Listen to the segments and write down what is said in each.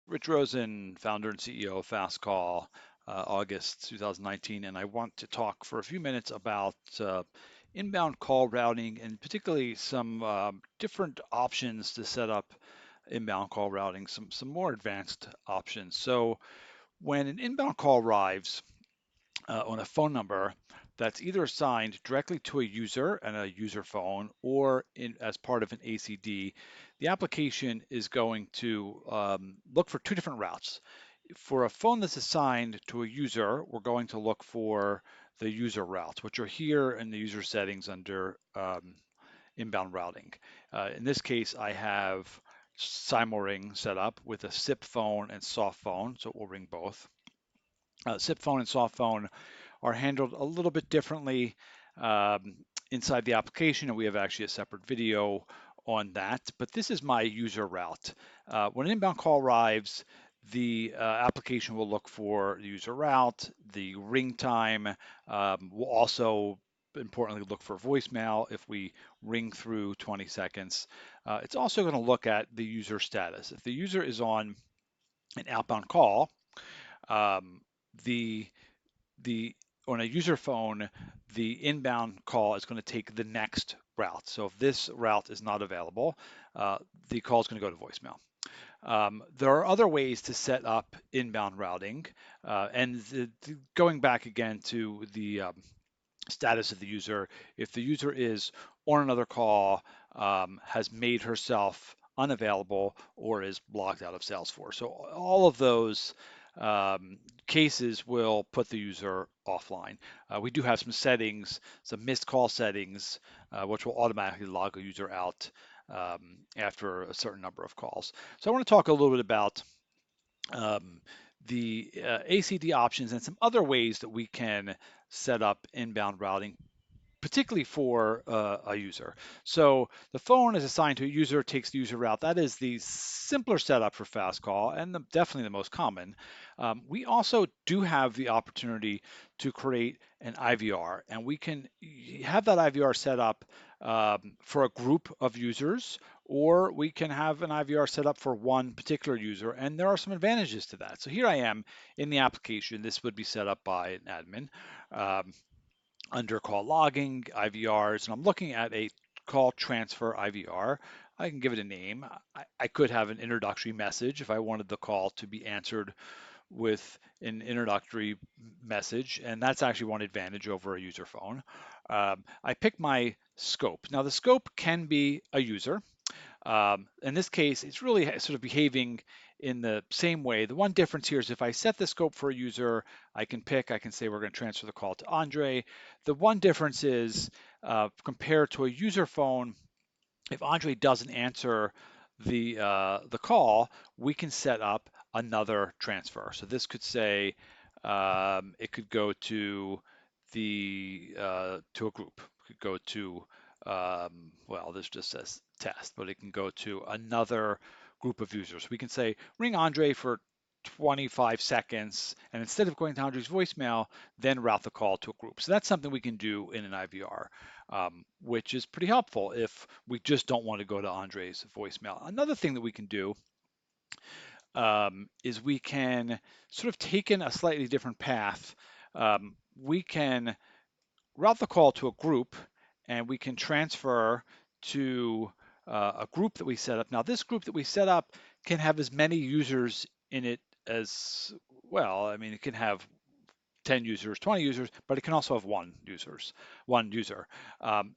Rich Rosen, founder and CEO of Fastcall, August 2019, and I want to talk for a few minutes about inbound call routing and particularly some different options to set up inbound call routing, some more advanced options. So when an inbound call arrives, on a phone number that's either assigned directly to a user and a user phone or as part of an ACD, the application is going to look for two different routes. For a phone that's assigned to a user, we're going to look for the user routes, which are here in the user settings under inbound routing. In this case, I have Ring set up with a SIP phone and soft phone, so it will ring both. SIP phone and soft phone are handled a little bit differently um, inside the application, and we have actually a separate video on that. But this is my user route. When an inbound call arrives, the application will look for the user route, the ring time. Will also importantly look for voicemail if we ring through 20 seconds. It's also going to look at the user status. If the user is on an outbound call, um, the the on a user phone, the inbound call is going to take the next route. So if this route is not available, the call is going to go to voicemail. There are other ways to set up inbound routing, going back again to the status of the user. If the user is on another call, has made herself unavailable, or is blocked out of Salesforce. So all of those cases will put the user offline. We do have some settings, some missed call settings, which will automatically log a user out after a certain number of calls. So I want to talk a little bit about um, the ACD options and some other ways that we can set up inbound routing, particularly for a user. So the phone is assigned to a user, takes the user route. That is the simpler setup for fast call and definitely the most common. We also do have the opportunity to create an IVR, and we can have that IVR set up for a group of users, or we can have an IVR set up for one particular user, and there are some advantages to that. So here I am in the application. This would be set up by an admin. Um, Under call logging, IVRs, and I'm looking at a call transfer IVR. I can give it a name. I could have an introductory message if I wanted the call to be answered with an introductory message, and that's actually one advantage over a user phone. I pick my scope. Now the scope can be a user. In this case, it's really sort of behaving in the same way. The one difference here is if I set the scope for a user, I can say we're going to transfer the call to Andre. The one difference is compared to a user phone, if Andre doesn't answer the call, we can set up another transfer. So this could say it could go to to a group. It could go to well, this just says test, but it can go to another group of users. We can say ring Andre for 25 seconds, and instead of going to Andre's voicemail, then route the call to a group. So that's something we can do in an IVR, which is pretty helpful if we just don't want to go to Andre's voicemail. Another thing that we can do is we can sort of take in a slightly different path. We can route the call to a group, and we can transfer to a group that we set up. Now, this group that we set up can have as many users in it as well. I mean, it can have 10 users, 20 users, but it can also have one user.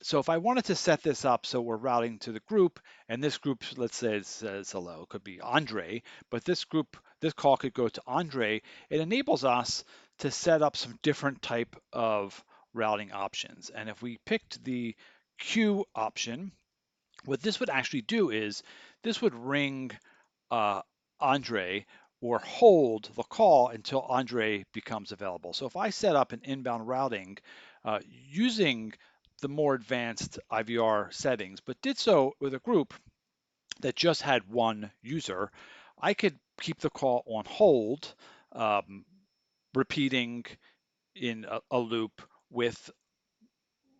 So if I wanted to set this up so we're routing to the group, and this group, let's say it says hello, it could be Andre, but this call could go to Andre. It enables us to set up some different type of routing options. And if we picked the queue option, what this would actually do is this would ring uh, Andre or hold the call until Andre becomes available. So if I set up an inbound routing using the more advanced IVR settings, but did so with a group that just had one user, I could keep the call on hold, um, repeating in a loop with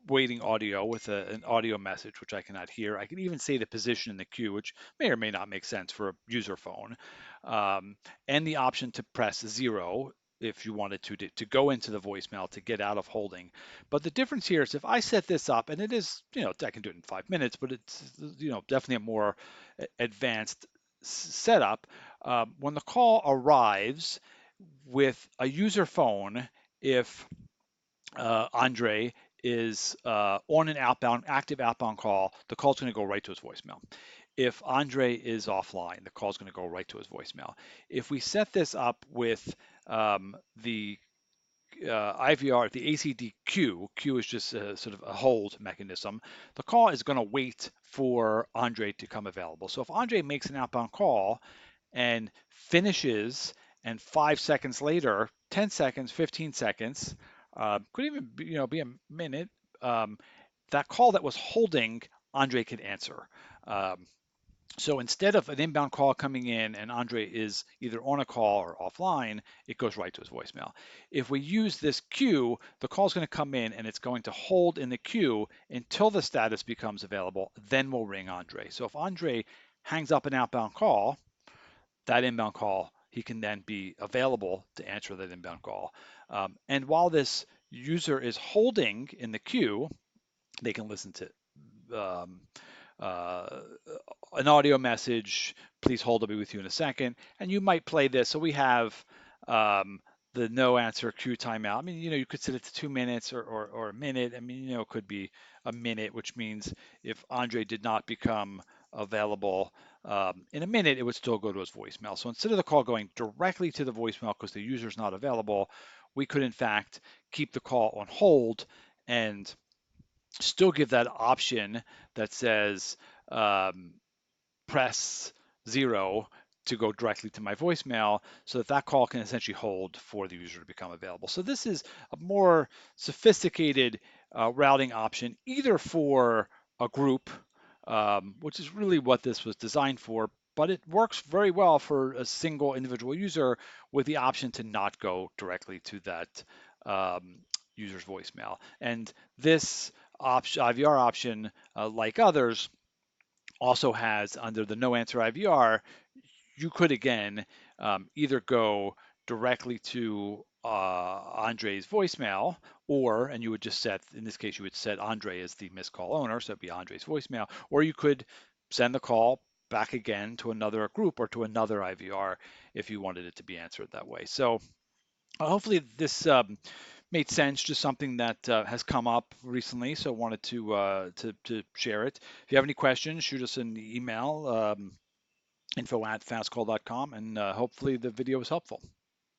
waiting audio with an audio message, which I cannot hear. I can even say the position in the queue, which may or may not make sense for a user phone. um, and the option to press 0 if you wanted to go into the voicemail to get out of holding. But the difference here is if I set this up, and it is, I can do it in 5 minutes, but it's, definitely a more advanced setup. When the call arrives with a user phone, if Andre is on an active outbound call, the call's going to go right to his voicemail. If Andre is offline, the call's going to go right to his voicemail. If we set this up with the IVR, the ACD queue is just a, sort of a hold mechanism. The call is going to wait for Andre to come available. So if Andre makes an outbound call and finishes, and 5 seconds later, 10 seconds, 15 seconds, could even be, be a minute, um, that call that was holding, Andre could answer. Um, so instead of an inbound call coming in and Andre is either on a call or offline, it goes right to his voicemail. If we use this queue, the call is going to come in and it's going to hold in the queue until the status becomes available. Then we'll ring Andre. So if Andre hangs up an outbound call, that inbound call, he can then be available to answer that inbound call. And while this user is holding in the queue, they can listen to um, uh, an audio message. Please hold, I'll be with you in a second. And you might play this. So we have um, the no answer queue timeout. I mean, you could set it to 2 minutes or a minute. I mean, it could be a minute, which means if Andre did not become available in a minute, it would still go to his voicemail. So instead of the call going directly to the voicemail because the user is not available, we could in fact keep the call on hold and still give that option that says um, press 0 to go directly to my voicemail so that that call can essentially hold for the user to become available. So this is a more sophisticated routing option either for a group, which is really what this was designed for, but it works very well for a single individual user with the option to not go directly to that um, user's voicemail. And this option, IVR option, like others, also has under the no answer IVR, you could again either go directly to Andre's voicemail, and you would just set, in this case, you would set Andre as the missed call owner, so it'd be Andre's voicemail, or you could send the call back again to another group or to another IVR if you wanted it to be answered that way. So hopefully this made sense, just something that has come up recently, so wanted to share it. If you have any questions, shoot us an email, info@fastcall.com, and hopefully the video was helpful.